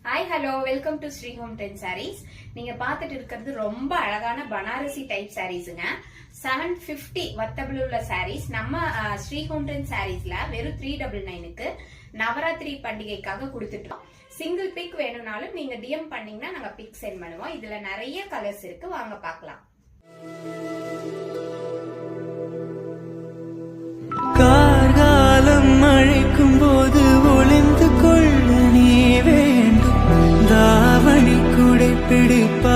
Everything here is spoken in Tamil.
Hi hello welcome to Sri home ten sarees. நீங்க பாத்துட்டு இருக்கிறது ரொம்ப அழகான பனாரசி டைப் சாரீஸுங்க. 750 வத்தபிள் உள்ள சாரீஸ் நம்ம ஸ்ரீ ஹோம் டென் சாரீஸ்ல வெறும் 399க்கு நவராத்திரி பண்டிகைக்காக கொடுத்துட்டோம். சிங்கிள் பிக் வேணும்னாலும் நீங்க டிஎம் பண்ணீங்கன்னா நாங்க பிக் சென்ட் பண்ணுவோம். இதுல நிறைய கலர்ஸ் இருக்கு, வாங்க பார்க்கலாம். கார்காலம் அழைக்கும் போது ஒளிந்து கொள்ள நீ வேண்டும். தாவணி குடை பிடிப்பா